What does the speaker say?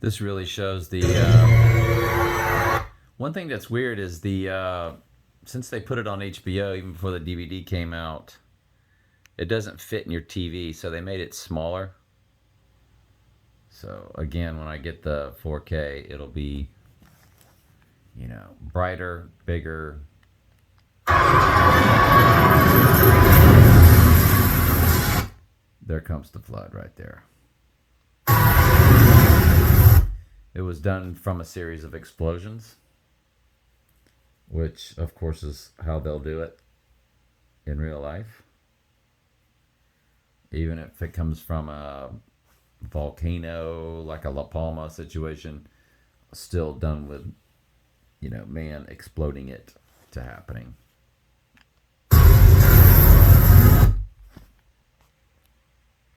This really shows the one thing that's weird is the since they put it on HBO even before the DVD came out, it doesn't fit in your TV, so they made it smaller. So again, when I get the 4K, it'll be, brighter, bigger. There comes the flood right there. It was done from a series of explosions, which of course is how they'll do it in real life. Even if it comes from a volcano, like a La Palma situation, still done with, man exploding it to happening.